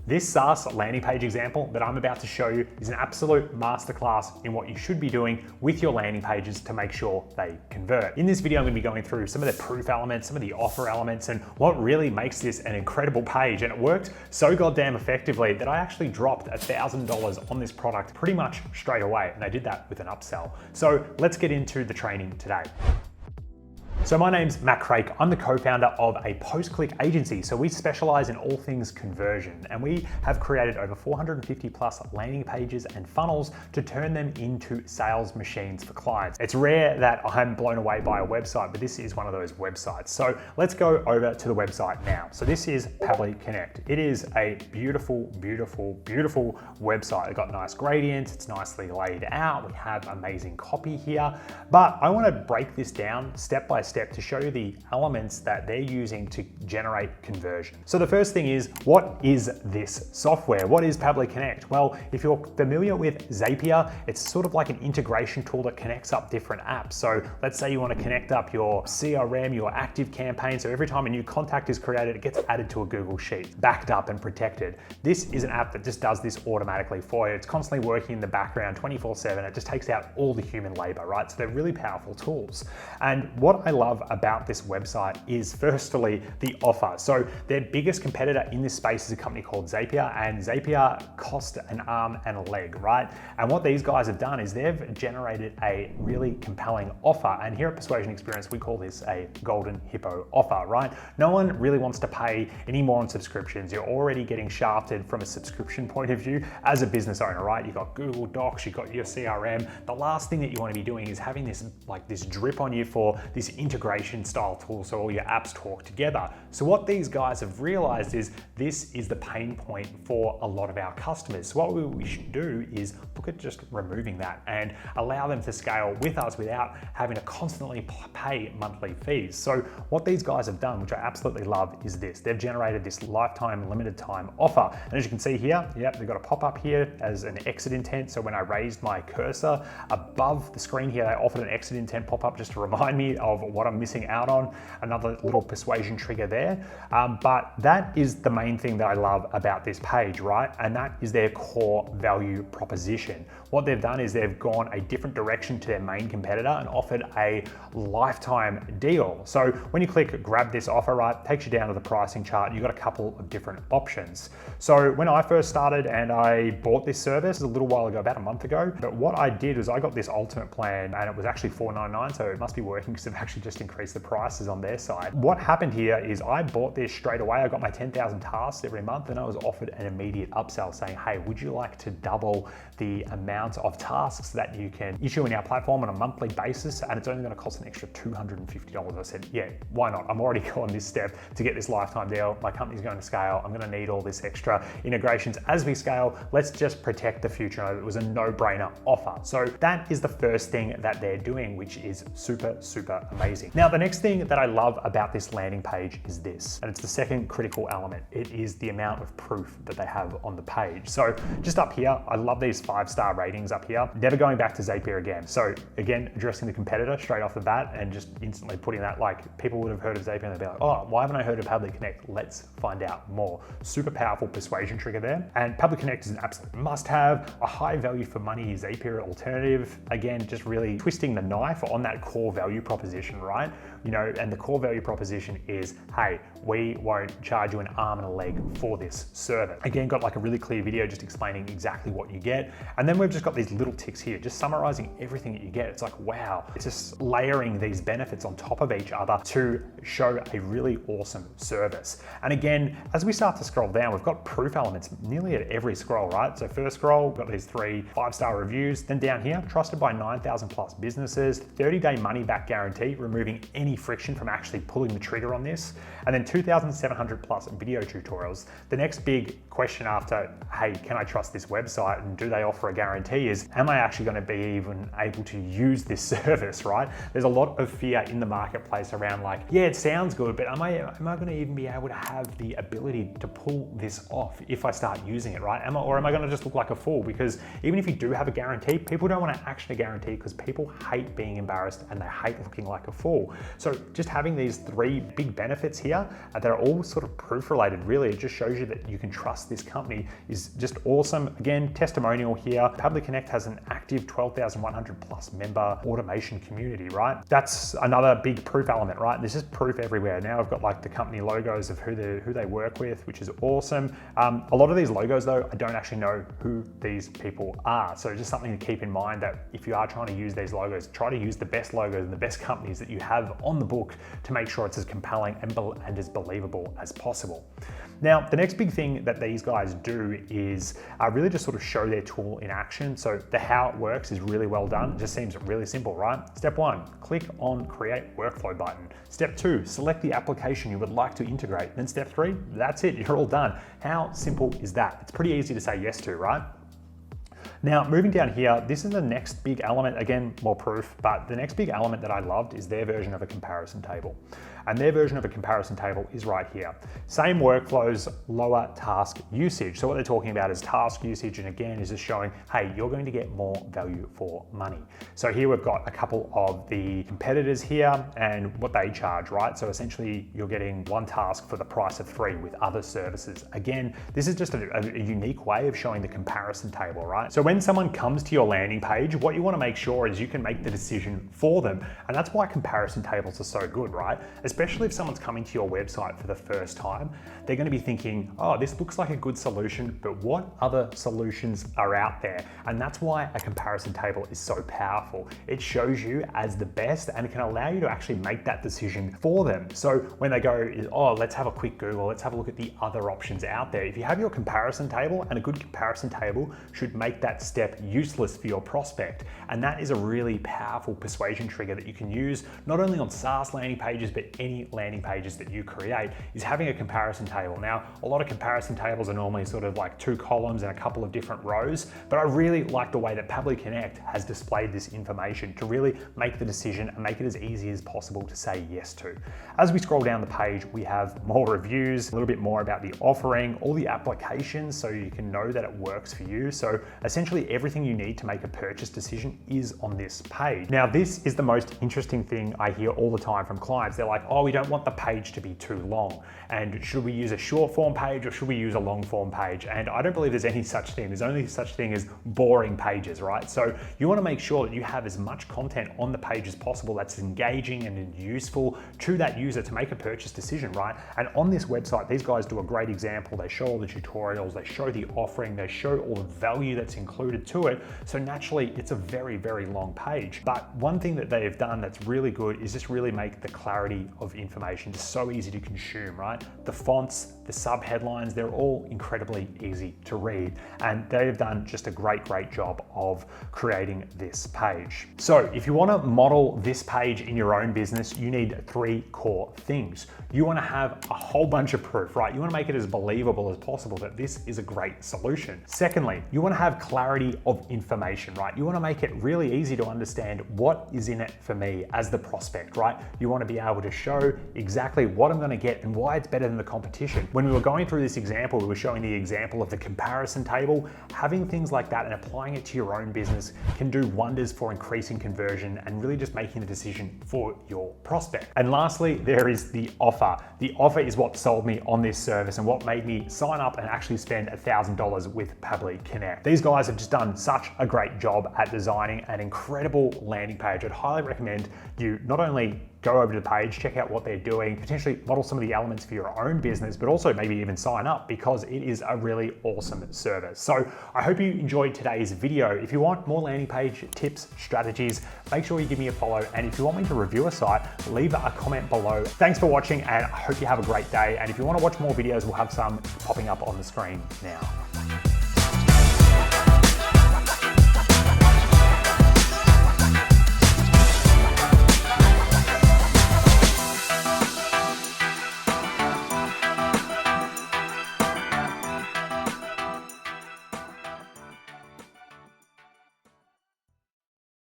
This SaaS landing page example that I'm about to show you is an absolute masterclass in what you should be doing with your landing pages to make sure they convert. In this video, I'm going to be going through some of the proof elements, some of the offer elements, and what really makes this an incredible page. And it worked so goddamn effectively that I actually dropped $1,000 on this product pretty much straight away. And I did that with an upsell. So let's get into the training today. So my name's Matt Craik. I'm the co-founder of a post-click agency. So we specialize in all things conversion, and we have created over 450 plus landing pages and funnels to turn them into sales machines for clients. It's rare that I'm blown away by a website, but this is one of those websites. So let's go over to the website now. So this is Pabbly Connect. It is a beautiful, beautiful, beautiful website. It's got nice gradients. It's nicely laid out. We have amazing copy here, but I want to break this down step by step to show you the elements that they're using to generate conversion. So the first thing is, what is this software? What is Pabbly Connect? Well, if you're familiar with Zapier, it's sort of like an integration tool that connects up different apps. So let's say you want to connect up your CRM, your active campaign. So every time a new contact is created, it gets added to a Google Sheet, backed up and protected. This is an app that just does this automatically for you. It's constantly working in the background 24/7. It just takes out all the human labor, right? So they're really powerful tools. And what I love about this website is firstly the offer. So their biggest competitor in this space is a company called Zapier, and Zapier cost an arm and a leg, right? And what these guys have done is they've generated a really compelling offer. And here at Persuasion Experience, we call this a golden hippo offer, right? No one really wants to pay any more on subscriptions. You're already getting shafted from a subscription point of view as a business owner, right? You've got Google Docs, you've got your CRM. The last thing that you want to be doing is having this drip on you for this integration style tool so all your apps talk together. So what these guys have realized is this is the pain point for a lot of our customers. So what we should do is look at just removing that and allow them to scale with us without having to constantly pay monthly fees. So what these guys have done, which I absolutely love, is this. They've generated this lifetime limited time offer. And as you can see here, yep, they've got a pop-up here as an exit intent. So when I raised my cursor above the screen here, they offered an exit intent pop-up just to remind me of what I'm missing out on. Another little persuasion trigger there. But that is the main thing that I love about this page, right? And that is their core value proposition. What they've done is they've gone a different direction to their main competitor and offered a lifetime deal. So when you click grab this offer, right, it takes you down to the pricing chart. You've got a couple of different options. So when I first started and I bought this service a little while ago, about a month ago, but what I did was I got this ultimate plan and it was actually $499. So it must be working because they've actually just increased the prices on their side. What happened here is I bought this straight away. I got my 10,000 tasks every month and I was offered an immediate upsell saying, hey, would you like to double the amount of tasks that you can issue in our platform on a monthly basis? And it's only going to cost an extra $250. I said, yeah, why not? I'm already going this step to get this lifetime deal. My company's going to scale. I'm going to need all this extra integrations as we scale. Let's just protect the future. It was a no-brainer offer. So that is the first thing that they're doing, which is super, super amazing. Now, the next thing that I love about this landing page is this, and it's the second critical element. It is the amount of proof that they have on the page. So just up here, I love these 5-star ratings up here. Never going back to Zapier again. So again, addressing the competitor straight off the bat and just instantly putting that, like, people would have heard of Zapier and they'd be like, oh, why haven't I heard of Pabbly Connect? Let's find out more. Super powerful persuasion trigger there. And Pabbly Connect is an absolute must-have, a high value for money Zapier alternative. Again, just really twisting the knife on that core value proposition, right? You know, and the core value proposition is, hey, we won't charge you an arm and a leg for this service. Again, got like a really clear video just explaining exactly what you get. And then we've just got these little ticks here, just summarizing everything that you get. It's like, wow, it's just layering these benefits on top of each other to show a really awesome service. And again, as we start to scroll down, we've got proof elements nearly at every scroll, right? So first scroll, we've got these 3 5-star reviews. Then down here, trusted by 9,000 plus businesses, 30-day money back guarantee, removing any friction from actually pulling the trigger on this. And then 2,700 plus video tutorials. The next big question after, hey, can I trust this website and do they offer a guarantee is, am I actually going to be even able to use this service, right? There's a lot of fear in the marketplace around like, yeah, it sounds good, but am I going to even be able to have the ability to pull this off if I start using it, right? Am I going to just look like a fool? Because even if you do have a guarantee, people don't want to actually guarantee because people hate being embarrassed and they hate looking like a fool. full. So just having these 3 big benefits here that are all sort of proof related, really, it just shows you that you can trust this company is just awesome. Again, testimonial here. Pabbly Connect has an active 12,100 plus member automation community, right? That's another big proof element, right? This is proof everywhere. Now I've got like the company logos of who they work with, which is awesome. A lot of these logos though, I don't actually know who these people are. So just something to keep in mind that if you are trying to use these logos, try to use the best logos and the best companies that you have on the book to make sure it's as compelling and as believable as possible. Now, the next big thing that these guys do is really just sort of show their tool in action. So the how it works is really well done. It just seems really simple, right? Step 1, click on Create Workflow button. Step 2, select the application you would like to integrate. Then step 3, that's it, you're all done. How simple is that? It's pretty easy to say yes to, right? Now, moving down here, this is the next big element, again, more proof, but the next big element that I loved is their version of a comparison table. And their version of a comparison table is right here. Same workflows, lower task usage. So what they're talking about is task usage, and again, is just showing, hey, you're going to get more value for money. So here we've got a couple of the competitors here and what they charge, right? So essentially, you're getting 1 task for the price of 3 with other services. Again, this is just a unique way of showing the comparison table, right? So when someone comes to your landing page, what you want to make sure is you can make the decision for them. And that's why comparison tables are so good, right? Especially if someone's coming to your website for the first time, they're going to be thinking, oh, this looks like a good solution, but what other solutions are out there? And that's why a comparison table is so powerful. It shows you as the best and it can allow you to actually make that decision for them. So when they go, oh, let's have a quick Google, let's have a look at the other options out there. If you have your comparison table, and a good comparison table should make that step useless for your prospect. And that is a really powerful persuasion trigger that you can use not only on SaaS landing pages, but any landing pages that you create, is having a comparison table. Now, a lot of comparison tables are normally sort of like 2 columns and a couple of different rows, but I really like the way that Pabbly Connect has displayed this information to really make the decision and make it as easy as possible to say yes to. As we scroll down the page, we have more reviews, a little bit more about the offering, all the applications so you can know that it works for you. So essentially everything you need to make a purchase decision is on this page. Now, this is the most interesting thing I hear all the time from clients. They're like, oh, we don't want the page to be too long. And should we use a short form page or should we use a long form page? And I don't believe there's any such thing. There's only such thing as boring pages, right? So you want to make sure that you have as much content on the page as possible that's engaging and useful to that user to make a purchase decision, right? And on this website, these guys do a great example. They show all the tutorials, they show the offering, they show all the value that's included to it. So naturally, it's a very, very long page. But one thing that they have done that's really good is just really make the clarity of information just so easy to consume, right? The fonts, the sub headlines, they're all incredibly easy to read. And they've done just a great job of creating this page. So if you want to model this page in your own business, you need 3 core things. You want to have a whole bunch of proof, right? You want to make it as believable as possible that this is a great solution. Secondly, you want to have clarity of information, right? You want to make it really easy to understand what is in it for me as the prospect, right? You want to be able to show exactly what I'm going to get and why it's better than the competition. When we were going through this example, we were showing the example of the comparison table. Having things like that and applying it to your own business can do wonders for increasing conversion and really just making the decision for your prospect. And lastly, there is the offer. The offer is what sold me on this service and what made me sign up and actually spend $1,000 with Pabbly Connect. These guys have just done such a great job at designing an incredible landing page. I'd highly recommend you not only go over to the page, check out what they're doing, potentially model some of the elements for your own business, but also maybe even sign up because it is a really awesome service. So I hope you enjoyed today's video. If you want more landing page tips, strategies, make sure you give me a follow. And if you want me to review a site, leave a comment below. Thanks for watching and I hope you have a great day. And if you want to watch more videos, we'll have some popping up on the screen now.